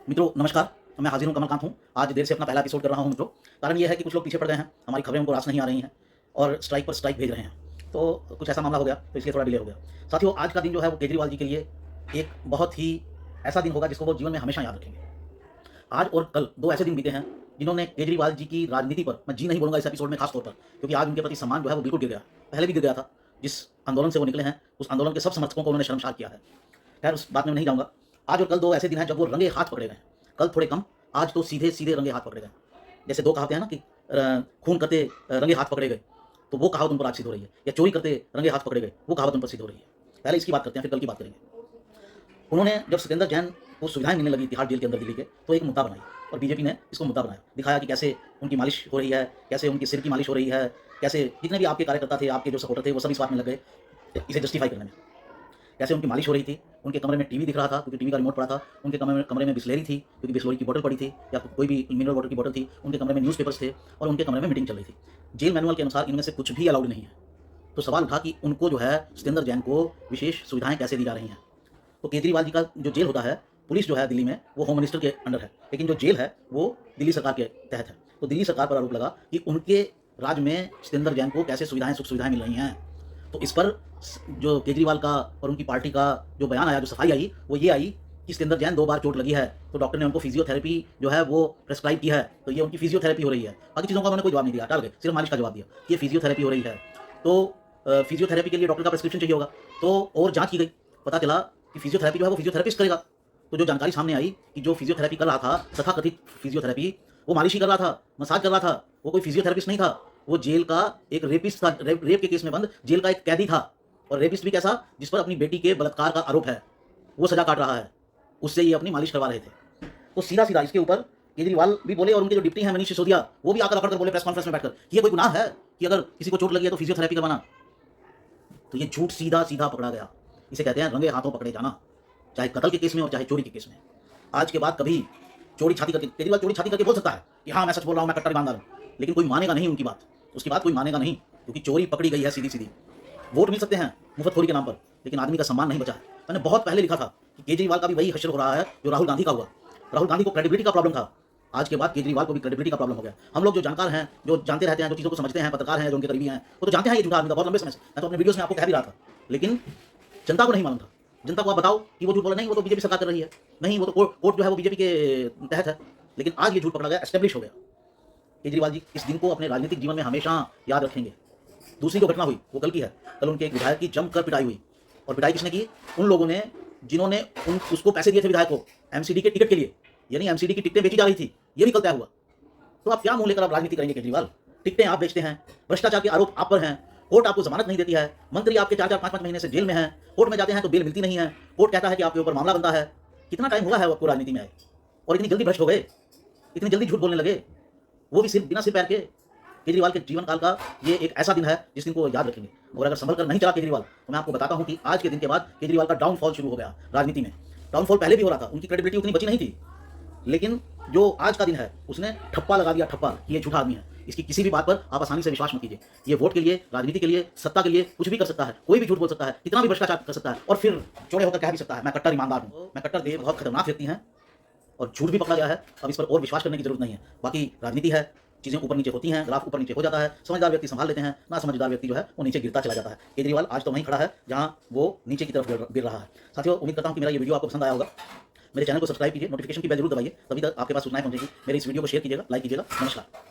मित्रों नमस्कार। मैं हाजिर हूँ, कमलकांत हूँ। आज देर से अपना पहला एपिसोड कर रहा हूँ मित्रों। कारण ये है कि कुछ लोग पीछे पड़ गए हैं, हमारी खबरें उनको रास नहीं आ रही हैं और स्ट्राइक पर स्ट्राइक भेज रहे हैं। तो कुछ ऐसा मामला हो गया, तो इसलिए थोड़ा डिले हो गया। साथियों, आज का दिन जो है वो केजरीवाल जी के लिए एक बहुत ही ऐसा दिन होगा जिसको वो जीवन में हमेशा याद रखेंगे। आज और कल दो ऐसे दिन बीते हैं जिन्होंने केजरीवाल जी की राजनीति पर, मैं जी नहीं बोलूंगा इस एपिसोड में खास तौर पर, क्योंकि आज उनके प्रति सम्मान जो है वो बिल्कुल गिर गया। पहले भी गिर गया था। जिस आंदोलन से वो निकले हैं उस आंदोलन के सब समर्थकों को उन्होंने शर्मसार किया है। खैर, उस बात में मैं नहीं जाऊंगा। आज और कल दो ऐसे दिन हैं जब वो रंगे हाथ पकड़े गए हैं। कल थोड़े कम, आज तो सीधे सीधे रंगे हाथ पकड़े गए। जैसे दो कहावतें हैं ना कि खून करते रंगे हाथ पकड़े गए, तो वो कहावत उन पर आज सिद्ध हो रही है। या चोरी करते रंगे हाथ पकड़े गए, वो कहावत उन पर सिद्ध हो रही है। पहले इसकी बात करते हैं, फिर कल की बात करेंगे। उन्होंने जब सत्येंद्र जैन को सुविधाएं मिलने लगी तिहाड़ जेल के अंदर दिल्ली के, तो एक मुद्दा बनाई और बीजेपी ने इसको मुद्दा बनाया, दिखाया कि कैसे उनकी मालिश हो रही है, कैसे उनके सिर की मालिश हो रही है, कैसे जितने भी आपके कार्यकर्ता थे, आपके जो सपोर्टर थे, वो सब इस बात में लग गए इसे जस्टिफाई करने में। कैसे उनकी मालिश हो रही थी, उनके कमरे में टीवी दिख रहा था क्योंकि टीवी का रिमोट पड़ा था, उनके कमरे में बिस्लेरी थी क्योंकि बिस्लोरी की बोतल पड़ी थी या कोई भी मिनरल वाटर की बोतल थी, उनके कमरे में न्यूज़पेपर्स थे और उनके कमरे में मीटिंग चल रही थी। जेल मैनुअल के अनुसार इनमें से कुछ भी अलाउड नहीं है। तो सवाल उठा कि उनको जो है सत्येंद्र जैन को विशेष सुविधाएं कैसे दी जा रही हैं। तो केजरीवाल जी का जो जेल होता है, पुलिस जो है दिल्ली में, वो होम मिनिस्टर के अंडर है, लेकिन जो जेल है वो दिल्ली सरकार के तहत है। तो दिल्ली सरकार पर आरोप लगा कि उनके राज्य में सत्येंद्र जैन को कैसे सुख सुविधाएं मिल रही हैं। तो इस पर जो केजरीवाल का और उनकी पार्टी का जो बयान आया, जो सफाई आई, वो ये आई कि सत्येंद्र जैन 2 बार चोट लगी है, तो डॉक्टर ने उनको फिजियोथेरेपी जो है वो प्रेस्क्राइब की है, तो ये उनकी फिजियोथेरेपी हो रही है। बाकी चीज़ों का उन्होंने कोई जवाब नहीं दिया, टाल गए, सिर्फ मालिश का जवाब दिया कि ये फिजियोथेरेपी हो रही है। तो फिजियोथेरेपी के लिए डॉक्टर का प्रेस्क्रिप्शन चाहिए होगा, तो और जाँच की गई, पता चला कि फिजियोथेरेपी जो है वो फिजियोथेरेपिस्ट करेगा। तो जो जानकारी सामने आई कि जो फिजियोथेरेपी कर रहा था, तथाकथित फिजियोथेरेपी, वो मालिश ही कर रहा था, मसाज कर रहा था, वो कोई फिजियोथेरेपिस्ट नहीं था। वो जेल का एक रेपिस्ट था, रेप के केस में बंद जेल का एक कैदी था। और रेपिस्ट भी कैसा, जिस पर अपनी बेटी के बलात्कार का आरोप है, वो सजा काट रहा है, उससे ये अपनी मालिश करवा रहे थे। तो सीधा सीधा इसके ऊपर केजरीवाल भी बोले और उनके जो डिप्टी हैं मनीष सिसोदिया, वो भी आकर अकड़ कर बोले प्रेस कॉन्फ्रेंस में बैठकर कि ये कोई गुनाह है कि अगर किसी को चोट लगी है तो फिजियोथेरेपी करवाना। तो ये झूठ सीधा सीधा पकड़ा गया। इसे कहते हैं रंगे हाथों पकड़े जाना, चाहे कत्ल के केस में और चाहे चोरी के केस में। आज के बाद कभी चोरी छाती करके केजरीवाल चोरी छाती करके बोल सकता है कि हाँ मैं सच बोल रहा हूँ, मैं कट्टर ईमानदार हूँ, लेकिन कोई मानेगा नहीं उनकी बात, उसकी बात कोई मानेगा नहीं, क्योंकि चोरी पकड़ी गई है सीधी सीधी। वोट मिल सकते हैं मुफ्तखोरी के नाम पर, लेकिन आदमी का सम्मान नहीं बचा है। मैंने बहुत पहले लिखा था कि केजरीवाल का भी वही हश्र हो रहा है जो राहुल गांधी का हुआ। राहुल गांधी को क्रेडिबिलिटी का प्रॉब्लम था, आज के बाद केजरीवाल को भी क्रेडिबिलिटी का प्रॉब्लम हो गया। हम लोग जो जानकार हैं, जो जानते रहते हैं, जो चीज़ों को समझते हैं, पत्रकार हैं, जो उनके करीबी हैं, वो तो जानते हैं ये झूठा आदमी था बहुत लंबे समय से। मैं तो अपने वीडियोस में आपको कह भी रहा था, लेकिन जनता को नहीं मालूम था। जनता को आप बताओ कि वो झूठ बोला, नहीं वो तो बीजेपी सरकार कर रही है, नहीं वो तो कोर्ट जो है वो बीजेपी के तहत है। लेकिन आज ये झूठ पकड़ा गया, एस्टेब्लिश हो गया। केजरीवाल जी इस दिन को अपने राजनीतिक जीवन में हमेशा याद रखेंगे। दूसरी जो घटना हुई वो कल की है। कल उनके एक विधायक की जमकर पिटाई हुई, और पिटाई किसने की? उन लोगों ने जिन्होंने उसको पैसे दिए थे विधायक को एमसीडी के टिकट के लिए, यानी एमसीडी की टिकटें बेची जा रही थी, ये भी कल तय हुआ। तो आप क्या मुंह लेकर आप राजनीति करेंगे केजरीवाल? टिकटें आप बेचते हैं, भ्रष्टाचार के आरोप आप पर हैं, कोर्ट आपको जमानत नहीं देती है, मंत्री आपके 4-4, 5-5 महीने से जेल में हैं, कोर्ट में जाते हैं तो बेल मिलती नहीं है, कोर्ट कहता है कि आपके ऊपर मामला बनता है। कितना टाइम हुआ है आपको राजनीति में आए और इतनी जल्दी भ्रष्ट हो गए, इतनी जल्दी झूठ बोलने लगे, वो भी सिर्फ बिना सिर पैर के। केजरीवाल के जीवन काल का ये एक ऐसा दिन है जिस दिन को याद रखेंगे। और अगर संभल कर नहीं चला केजरीवाल, तो मैं आपको बताता हूं कि आज के दिन के बाद केजरीवाल का डाउनफॉल शुरू हो गया राजनीति में। डाउनफॉल पहले भी हो रहा था, उनकी क्रेडिबिलिटी उतनी बची नहीं थी, लेकिन जो आज का दिन है उसने ठप्पा लगा दिया, ठप्पा कि ये झूठा आदमी है। इसकी किसी भी बात पर आप आसानी से विश्वास मत कीजिए। ये वोट के लिए, राजनीति के लिए, सत्ता के लिए कुछ भी कर सकता है, कोई भी झूठ बोल सकता है, कितना भी भ्रष्टाचार कर सकता है, और फिर चौड़े होकर कह भी सकता है मैं कट्टर ईमानदार हूँ, मैं कट्टर। देव बहुत खतरनाक व्यक्ति हैं और झूठ भी पकड़ा गया है। अब इस पर और विश्वास करने की जरूरत नहीं है। बाकी राजनीति है, चीज़ें ऊपर नीचे होती हैं, ग्राफ ऊपर नीचे हो जाता है, समझदार व्यक्ति संभाल लेते हैं, ना समझदार व्यक्ति जो है वो नीचे गिरता चला जाता है। केजरीवाल आज तो वहीं खड़ा है जहां वो नीचे की तरफ गिर रहा है। साथियों, उम्मीद करता हूं कि मेरा ये वीडियो आपको पसंद आया होगा। मेरे चैनल को सब्सक्राइब कीजिए, नोटिफिकेशन की बेल जरूर दबाइए, तभी तक आपके पास सूचनाएं पहुंचेगी। मेरे इस वीडियो को शेयर कीजिएगा, लाइक कीजिएगा। नमस्कार।